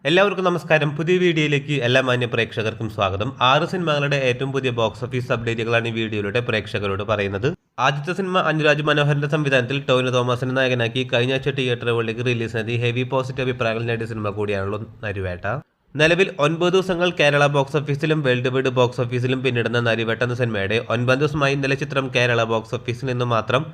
എല്ലാവർക്കും നമസ്കാരം. പുതിയ വീഡിയോയിലേക്ക് എല്ലാ മാന്യ പ്രേക്ഷകർക്കും സ്വാഗതം. 6 സിനിമകളുടെ ഏറ്റവും പുതിയ ബോക്സ് ഓഫീസ് അപ്ഡേറ്റുകളാണ് ഈ വീഡിയോയിലൂടെ പ്രേക്ഷകരോട് പറയുന്നത്. ആദ്യത്തെ സിനിമ അനുരാജ് മനോഹറിന്റെ സംവിധാനത്തിൽ ടോവിനോ തോമസിനെ നായകനാക്കി കഴിഞ്ഞ ആഴ്ച തിയേറ്ററുകളിലേക്ക് റിലീസ് ചെയ്ത് ഹെവി പോസിറ്റീവ് അഭിപ്രായങ്ങൾ നേടിയ സിനിമ കൂടിയാണല്ലോ നരിവേട്ട. നിലവിൽ 9 ദിവസങ്ങൾ കേരള ബോക്സ് ഓഫീസിലും വേൾഡ് വൈഡ് ബോക്സ് ഓഫീസിലും പിന്നിടുന്ന നരിവേട്ട എന്ന സിനിമയുടെ 9 ദിവസമായി ഇന്നലെ ചിത്രം കേരള ബോക്സ് ഓഫീസിൽ നിന്ന് മാത്രം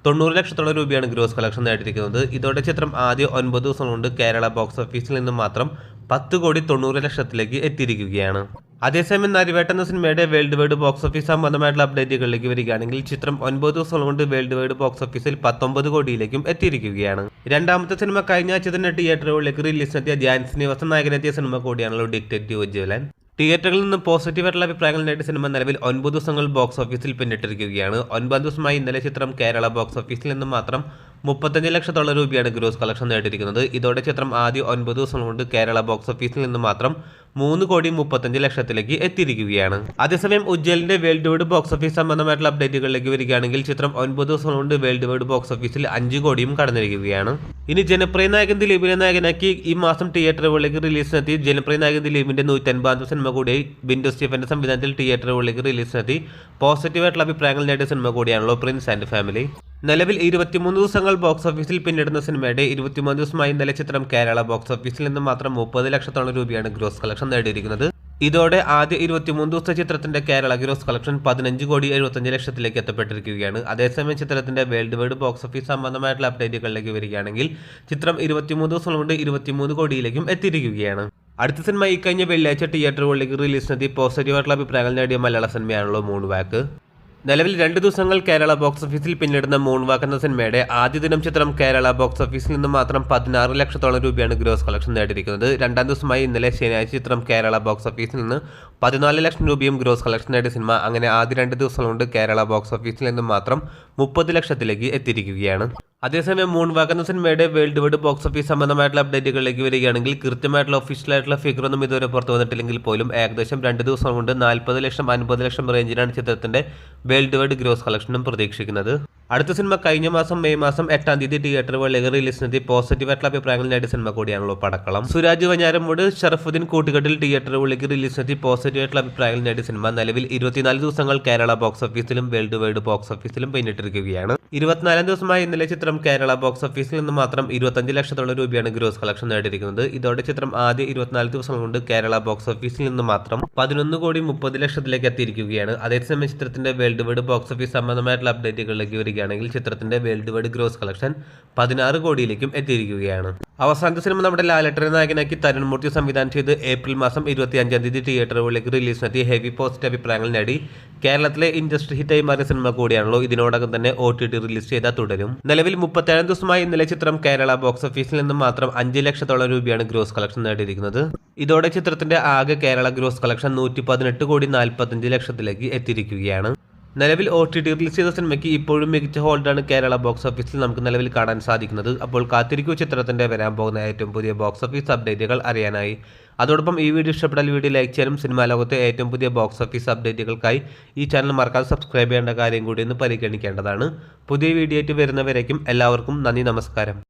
90 ലക്ഷത്തോളം രൂപയാണ് ഗ്രോസ് കളക്ഷൻ നേടിയിരിക്കുന്നത്. ഇതോടെ ചിത്രം ആദ്യ 9 ദിവസം കൊണ്ട് കേരള ബോക്സ് ഓഫീസിൽ നിന്ന് മാത്രം 10,90,00,000 എത്തിയിരിക്കുകയാണ്. അതേസമയം നരിവേട്ട എന്ന സിനിമയുടെ വേൾഡ് വൈഡ് ബോക്സ് ഓഫീസ് സംബന്ധമായിട്ടുള്ള അപ്ഡേറ്റുകളിലേക്ക് വരികയാണെങ്കിൽ ചിത്രം 9 ദിവസം കൊണ്ട് വേൾഡ് വൈഡ് ബോക്സ് ഓഫീസിൽ 19 കോടിയിലേക്കും എത്തിയിരിക്കുകയാണ്. രണ്ടാമത്തെ സിനിമ കഴിഞ്ഞ ആഴ്ച തന്നെ തിയേറ്ററുകളിലേക്ക് റിലീസ് നടത്തിയ ധ്യാൻ ശ്രീനിവാസൻ നായകനെത്തിയ സിനിമ കൂടിയാണല്ലോ ഡിറ്റക്റ്റീവ് വിജിലൻ. തിയേറ്ററുകളിൽ നിന്ന് പോസിറ്റീവായിട്ടുള്ള അഭിപ്രായങ്ങൾ നേടിയ സിനിമ നിലവിൽ 9 ദിവസങ്ങൾ ബോക്സ് ഓഫീസിൽ പിന്നിട്ടിരിക്കുകയാണ്. 9 ദിവസമായി ഇന്നലെ ചിത്രം കേരള ബോക്സ് ഓഫീസിൽ നിന്ന് മാത്രം 35 ലക്ഷത്തോളം രൂപയാണ് ഗ്രോസ് കളക്ഷൻ നേടിയിരിക്കുന്നത്. ഇതോടെ ചിത്രം ആദ്യ 9 ദിവസം കൊണ്ട് കേരള ബോക്സ് ഓഫീസിൽ നിന്ന് മാത്രം 3,35,00,000 എത്തിയിരിക്കുകയാണ്. അതേസമയം ഉജ്ജ്വലിന്റെ വേൾഡ് വൈഡ് ബോക്സ് ഓഫീസ് സംബന്ധമായിട്ടുള്ള അപ്ഡേറ്റുകളിലേക്ക് വരികയാണെങ്കിൽ ചിത്രം 9 ദിവസം കൊണ്ട് വേൾഡ് വൈഡ് ബോക്സ് ഓഫീസിൽ 5 കോടിയും കടന്നിരിക്കുകയാണ്. ഇനി ജനപ്രിയ നായകൻ ദിലീപിനെ നായകനാക്കി ഈ മാസം തിയേറ്ററുകളിലേക്ക് റിലീസ് നടത്തി ജനപ്രിയ നായകൻ ദിലീപിന്റെ 150 സിനിമ കൂടിയായി ബിൻഡു സ്റ്റീഫന്റെ സംവിധാനത്തിൽ തിയേറ്ററുകളിലേക്ക് റിലീസ് നടത്തി പോസിറ്റീവായിട്ടുള്ള അഭിപ്രായങ്ങൾ നേടിയ സിനിമ കൂടിയാണല്ലോ പ്രിൻസ് ആൻഡ് ഫാമിലി. നിലവിൽ 23 ദിവസങ്ങൾ ബോക്സ് ഓഫീസിൽ പിന്നിടുന്ന സിനിമയുടെ 23 ദിവസമായി ഇന്നലെ ചിത്രം കേരള ബോക്സ് ഓഫീസിൽ നിന്ന് മാത്രം 30 ലക്ഷത്തോളം രൂപയാണ് ഗ്രോസ് കളക്ഷൻ നേടിയിരിക്കുന്നത്. ഇതോടെ ആദ്യ 23 ദിവസത്തെ ചിത്രത്തിന്റെ കേരള ഗ്രോസ് കളക്ഷൻ 15,75,00,000 എത്തപ്പെട്ടിരിക്കുകയാണ്. അതേസമയം ചിത്രത്തിന്റെ വേൾഡ് വൈഡ് ബോക്സ് ഓഫീസ് സംബന്ധമായിട്ടുള്ള അപ്ഡേറ്റുകളിലേക്ക് വരികയാണെങ്കിൽ ചിത്രം 23 ദിവസം കൊണ്ട് 23 കോടിയിലേക്കും എത്തിയിരിക്കുകയാണ്. അടുത്ത സിനിമ ഈ കഴിഞ്ഞ വെള്ളിയാഴ്ച തിയേറ്ററുകളിലേക്ക് റിലീസ് നടത്തി പോസിറ്റീവായിട്ടുള്ള അഭിപ്രായങ്ങൾ നേടിയ മലയാള സിനിമയാണല്ലോ മൂൺ വാക്ക്. നിലവിൽ 2 ദിവസങ്ങൾ കേരള ബോക്സ് ഓഫീസിൽ പിന്നിടുന്ന മൂൺ വാക്ക് എന്ന സിനിമയുടെ ആദ്യ ദിനം ചിത്രം കേരള ബോക്സ് ഓഫീസിൽ നിന്ന് മാത്രം 16 ലക്ഷത്തോളം രൂപയാണ് ഗ്രോസ് കളക്ഷൻ നേടിയിരിക്കുന്നത്. രണ്ടാം ദിവസമായി ഇന്നലെ ശനിയാഴ്ച ചിത്രം കേരള ബോക്സ് ഓഫീസിൽ നിന്ന് 14 ലക്ഷം രൂപയും ഗ്രോസ് കളക്ഷൻ നേടിയ സിനിമ അങ്ങനെ ആദ്യ 2 ദിവസം കൊണ്ട് കേരള ബോക്സ് ഓഫീസിൽ നിന്ന് മാത്രം 30 ലക്ഷത്തിലേക്ക് എത്തിയിരിക്കുകയാണ്. അതേസമയം മൂൺ വാക്ക് എന്ന സിനിമയുടെ വേൾഡ് വൈഡ് ബോക്സ് ഓഫീസ് സംബന്ധമായിട്ടുള്ള അപ്ഡേറ്റുകളിലേക്ക് വരികയാണെങ്കിൽ കൃത്യമായിട്ടുള്ള ഒഫീഷ്യലായിട്ടുള്ള ഫിഗറൊന്നും ഇതുവരെ പുറത്തു വന്നിട്ടില്ലെങ്കിൽ പോലും ഏകദേശം 2 ദിവസം കൊണ്ട് 40 ലക്ഷം 50 ലക്ഷം റേഞ്ചിലാണ് ചിത്രത്തിന്റെ വേൾഡ് വൈഡ് ഗ്രോസ് കളക്ഷനും പ്രതീക്ഷിക്കുന്നത്. അടുത്ത സിനിമ കഴിഞ്ഞ മാസം മെയ് മാസം 8-ാം തീയതി തിയേറ്ററുകളിലേക്ക് റിലീസ് നടത്തി പോസിറ്റീവായിട്ടുള്ള അഭിപ്രായങ്ങൾ നേടിയ സിനിമ കൂടിയാണല്ലോ പടക്കളം. സുരാജ് വഞ്ഞാരമൂട് ഷറഫുദ്ദീൻ കൂട്ടുകെട്ടിൽ തിയേറ്ററുകളിലേക്ക് റിലീസ് നടത്തി പോസിറ്റീവായിട്ടുള്ള അഭിപ്രായങ്ങൾ നേടിയ സിനിമ നിലവിൽ 24 ദിവസങ്ങൾ കേരള ബോക്സ് ഓഫീസിലും വേൾഡ് വൈഡ് ബോക്സ് ഓഫീസിലും പിന്നിട്ടിരിക്കുകയാണ്. 24 ദിവസമായി ഇന്നലെ ചിത്രം കേരള ബോക്സ് ഓഫീസിൽ നിന്ന് മാത്രം 25 ലക്ഷത്തോളം രൂപയാണ് ഗ്രോസ് കളക്ഷൻ നേടിയിരിക്കുന്നത്. ഇതോടെ ചിത്രം ആദ്യ 24 ദിവസം കൊണ്ട് കേരള ബോക്സ് ഓഫീസിൽ നിന്ന് മാത്രം 11,30,00,000 എത്തിയിരിക്കുകയാണ്. അതേസമയം ചിത്രത്തിന്റെ വേൾഡ് വൈഡ് ബോക്സ് ഓഫീസ് സംബന്ധമായിട്ടുള്ള അപ്ഡേറ്റുകളിലേക്ക് വരികയാണെങ്കിൽ ചിത്രത്തിന്റെ വേൾഡ് വൈഡ് ഗ്രോസ് കളക്ഷൻ 16 കോടിയിലേക്കും എത്തിയിരിക്കുകയാണ്. അവസാനത്തെ സിനിമ നമ്മുടെ ലാലേട്ടനെ നായകനാക്കി തരുൺ മൂർത്തി സംവിധാനം ചെയ്ത് ഏപ്രിൽ മാസം 25-ാം തീയതി തിയേറ്ററുകളിലേക്ക് റിലീസ് നടത്തി ഹെവി പോസിറ്റീവ് അഭിപ്രായങ്ങൾ നേടി കേരളത്തിലെ ഇൻഡസ്ട്രി ഹിറ്റായി മാറിയ സിനിമ കൂടിയാണല്ലോ ഇതിനോടകം തന്നെ OTT റിലീസ് ചെയ്താൽ തുടരും. നിലവിൽ 37 ദിവസമായി ഇന്നലെ ചിത്രം കേരള ബോക്സ് ഓഫീസിൽ നിന്ന് മാത്രം 5 ലക്ഷത്തോളം രൂപയാണ് ഗ്രോസ് കളക്ഷൻ നേടിയിരിക്കുന്നത്. ഇതോടെ ചിത്രത്തിന്റെ ആകെ കേരള ഗ്രോസ് കളക്ഷൻ 118,45,00,000 എത്തിയിരിക്കുകയാണ്. നിലവിൽ OTT റിലീസ് ചെയ്ത സിനിമയ്ക്ക് ഇപ്പോഴും മികച്ച ഹോൾഡാണ് കേരള ബോക്സ് ഓഫീസിൽ നമുക്ക് നിലവിൽ കാണാൻ സാധിക്കുന്നത്. അപ്പോൾ കാത്തിരിക്കൂ ചിത്രത്തിന്റെ വരാൻ പോകുന്ന ഏറ്റവും പുതിയ ബോക്സ് ഓഫീസ് അപ്ഡേറ്റുകൾ അറിയാനായി. അതോടൊപ്പം ഈ വീഡിയോ ഇഷ്ടപ്പെട്ടാൽ വീഡിയോ ലൈക്ക് ചെയ്യാനും സിനിമാ ലോകത്തെ ഏറ്റവും പുതിയ ബോക്സ് ഓഫീസ് അപ്ഡേറ്റുകൾക്കായി ഈ ചാനൽ മറക്കാതെ സബ്സ്ക്രൈബ് ചെയ്യേണ്ട കാര്യം കൂടി ഒന്ന് പരിഗണിക്കേണ്ടതാണ്. പുതിയ വീഡിയോ ആയിട്ട് വരുന്നവരേക്കും എല്ലാവർക്കും നന്ദി, നമസ്കാരം.